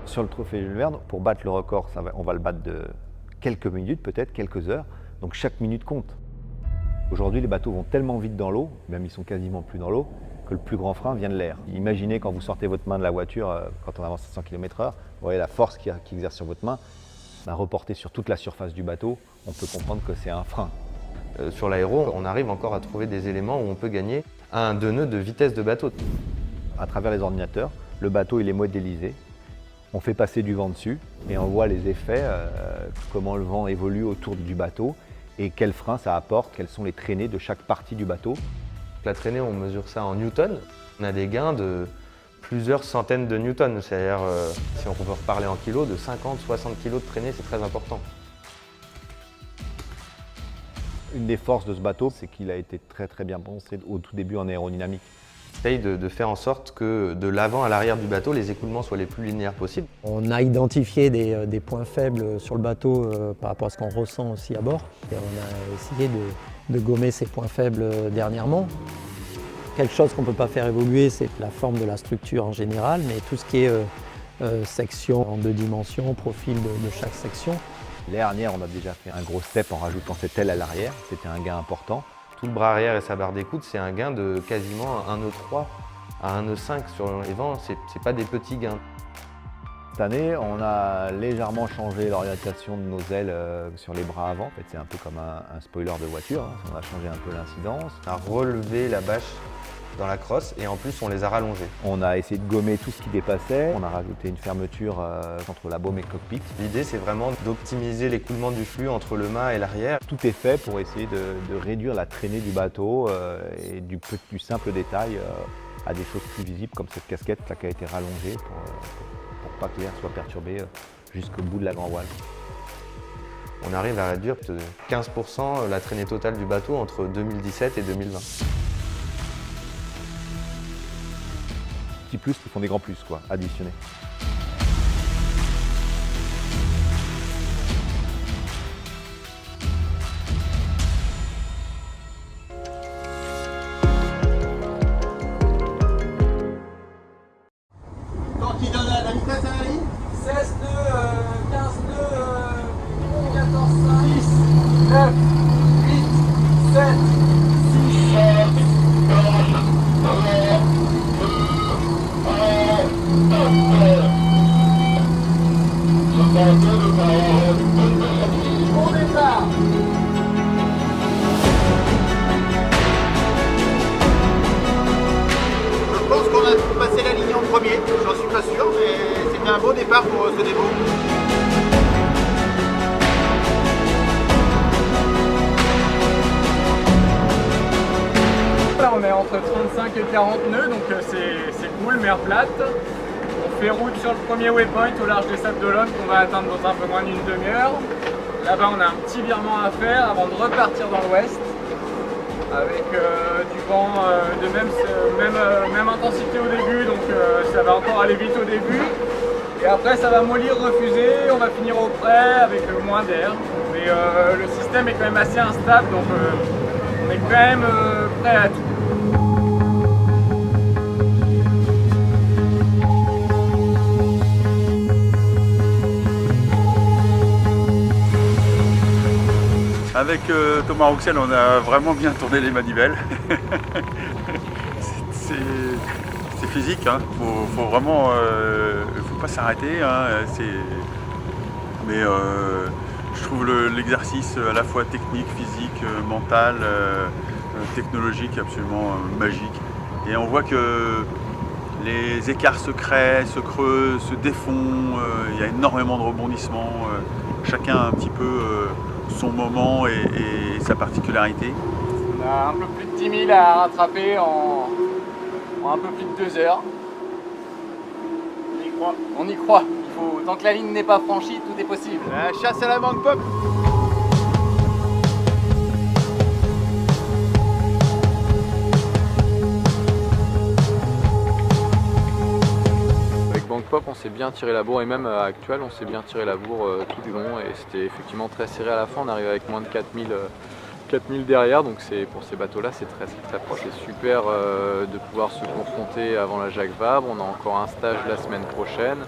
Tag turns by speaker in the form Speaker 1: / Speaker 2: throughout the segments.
Speaker 1: Sur le trophée Jules Verne, pour battre le record, on va le battre de quelques minutes, peut-être quelques heures. Donc chaque minute compte. Aujourd'hui, les bateaux vont tellement vite dans l'eau, même ils sont quasiment plus dans l'eau, que le plus grand frein vient de l'air. Imaginez quand vous sortez votre main de la voiture, quand on avance à 100 km/h, vous voyez la force qui exerce sur votre main, reportée sur toute la surface du bateau, on peut comprendre que c'est un frein.
Speaker 2: Sur l'aéro, on arrive encore à trouver des éléments où on peut gagner 1 à 2 nœuds de vitesse de bateau.
Speaker 1: À travers les ordinateurs, le bateau il est modélisé, on fait passer du vent dessus et on voit les effets, comment le vent évolue autour du bateau et quels freins ça apporte, quelles sont les traînées de chaque partie du bateau.
Speaker 2: La traînée, on mesure ça en newtons. On a des gains de plusieurs centaines de newtons, c'est-à-dire, si on peut reparler en kilos, de 50-60 kg de traînée, c'est très important.
Speaker 1: Une des forces de ce bateau, c'est qu'il a été très bien pensé au tout début en aérodynamique.
Speaker 2: On essaye de faire en sorte que de l'avant à l'arrière du bateau, les écoulements soient les plus linéaires possibles.
Speaker 3: On a identifié des points faibles sur le bateau par rapport à ce qu'on ressent aussi à bord. Et on a essayé de gommer ces points faibles dernièrement. Quelque chose qu'on ne peut pas faire évoluer, c'est la forme de la structure en général, mais tout ce qui est section en 2 dimensions, profil de chaque section.
Speaker 1: L'année dernière, on a déjà fait un gros step en rajoutant cette aile à l'arrière, c'était un gain important.
Speaker 2: Tout le bras arrière et sa barre d'écoute, c'est un gain de quasiment 1 nœud 3 à 1 nœud 5 sur les vents, c'est pas des petits gains.
Speaker 1: Cette année, on a légèrement changé l'orientation de nos ailes sur les bras avant. En fait, c'est un peu comme un spoiler de voiture, hein. On a changé un peu l'incidence.
Speaker 2: On a relevé la bâche dans la crosse et en plus on les a rallongés.
Speaker 1: On a essayé de gommer tout ce qui dépassait. On a rajouté une fermeture entre la baume et le cockpit.
Speaker 2: L'idée, c'est vraiment d'optimiser l'écoulement du flux entre le mât et l'arrière.
Speaker 1: Tout est fait pour essayer de réduire la traînée du bateau et du simple détail à des choses plus visibles comme cette casquette là, qui a été rallongée pour pas que l'air soit perturbé jusqu'au bout de la grand voile.
Speaker 2: On arrive à réduire de 15% la traînée totale du bateau entre 2017 et 2020.
Speaker 1: Petits plus qui font des grands plus, quoi, additionnés.
Speaker 4: Quand il donne la vitesse à la ligne
Speaker 5: 16 nœuds, 15 nœuds, 14, 5, 10, 9, 8, 7, 6, bon départ.
Speaker 4: Je pense qu'on a passé la ligne en premier, j'en suis pas sûr, mais c'était un beau départ pour ce démo.
Speaker 5: Là on est entre 35 et 40 nœuds, donc c'est cool, mer plate. On fait route sur le premier waypoint au large des Sables d'Olonne qu'on va atteindre dans un peu moins d'une demi-heure. Là-bas on a un petit virement à faire avant de repartir dans l'ouest avec du vent de même intensité au début, donc ça va encore aller vite au début. Et après ça va mollir, refuser, on va finir au près avec moins d'air. Mais le système est quand même assez instable, donc on est quand même prêt à tout.
Speaker 6: Avec Thomas Rouxel, on a vraiment bien tourné les manivelles. C'est physique, hein. Faut vraiment, faut pas s'arrêter. Hein. Mais je trouve l'exercice à la fois technique, physique, mental, technologique absolument magique. Et on voit que les écarts se créent, se creusent, se défont. Il y a énormément de rebondissements. Chacun a un petit peu son moment et sa particularité.
Speaker 5: On a un peu plus de 10 000 à rattraper en un peu plus de 2 heures. On y croit. On y croit. Tant que la ligne n'est pas franchie, tout est possible.
Speaker 4: La chasse à la banque pop.
Speaker 7: Banque Pop, on s'est bien tiré la bourre et même à Actuel, on s'est bien tiré la bourre tout du long et c'était effectivement très serré à la fin. On arrive avec moins de 4000 derrière, donc pour ces bateaux-là, c'est très proche. C'est super de pouvoir se confronter avant la Jacques Vabre. On a encore un stage la semaine prochaine.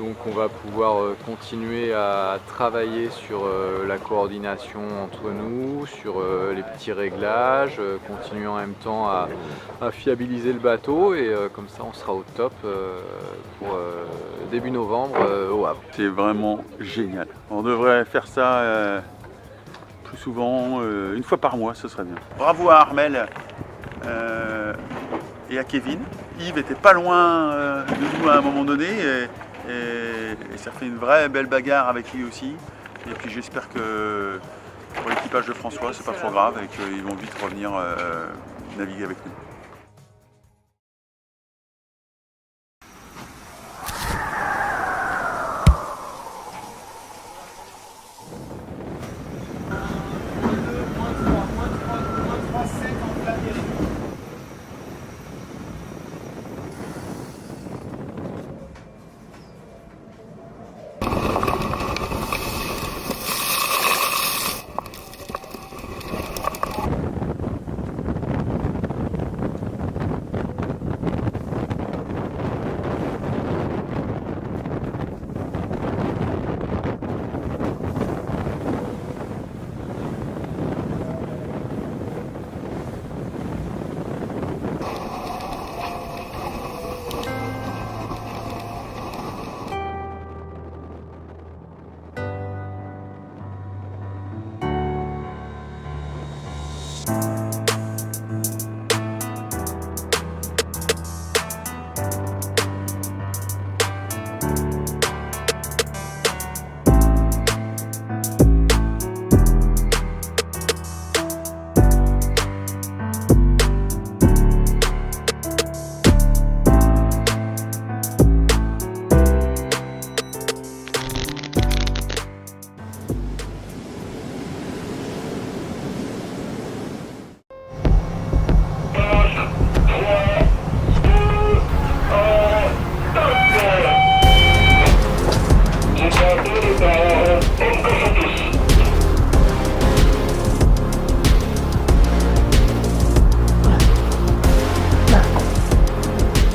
Speaker 7: Donc on va pouvoir continuer à travailler sur la coordination entre nous, sur les petits réglages, continuer en même temps à fiabiliser le bateau et comme ça on sera au top pour début novembre au Havre.
Speaker 6: C'est vraiment génial. On devrait faire ça plus souvent, une fois par mois, ce serait bien. Bravo à Armel et à Kevin. Yves était pas loin de nous à un moment donné et ça fait une vraie belle bagarre avec lui aussi. Et puis j'espère que pour l'équipage de François, c'est pas trop grave et qu'ils vont vite revenir naviguer avec nous.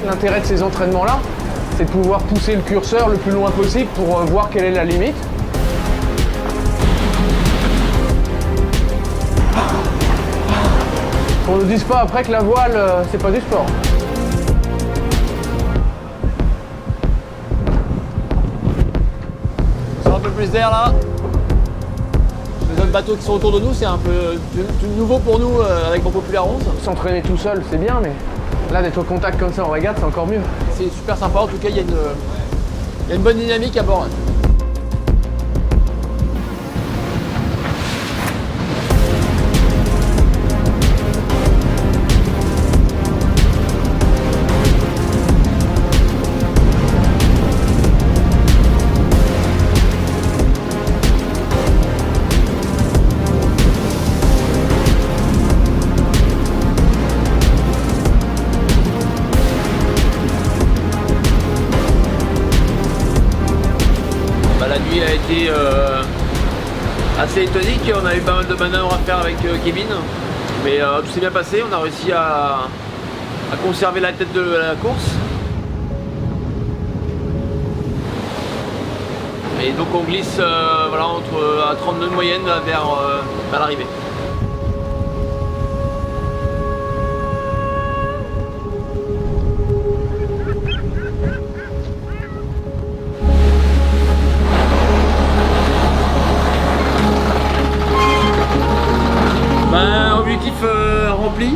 Speaker 8: L'intérêt de ces entraînements-là, c'est de pouvoir pousser le curseur le plus loin possible pour voir quelle est la limite. Qu'on ne dise pas après que la voile, c'est pas du sport.
Speaker 9: C'est un peu plus d'air là. Les autres bateaux qui sont autour de nous, c'est un peu tout nouveau pour nous avec mon Populaire 11.
Speaker 8: S'entraîner tout seul, c'est bien, mais là, d'être au contact comme ça en régate, c'est encore mieux.
Speaker 9: C'est super sympa, en tout cas, il y a une bonne dynamique à bord. La nuit a été assez tonique, on a eu pas mal de manœuvres à faire avec Kevin, mais tout s'est bien passé, on a réussi à conserver la tête de la course. Et donc on glisse voilà, à 30 nœuds de moyenne vers l'arrivée. Objectif rempli,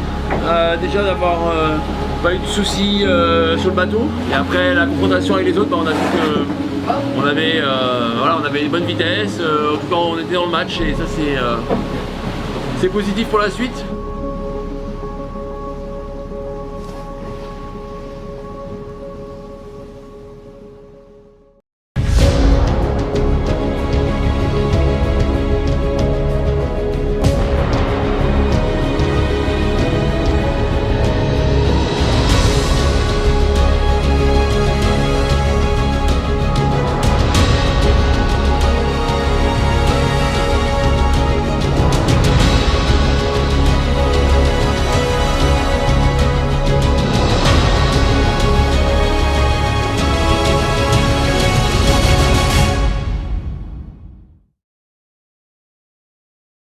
Speaker 9: déjà d'avoir pas eu de soucis sur le bateau, et après la confrontation avec les autres, on a vu qu'on avait, voilà, on avait une bonne vitesse, en tout cas on était dans le match et ça c'est positif pour la suite.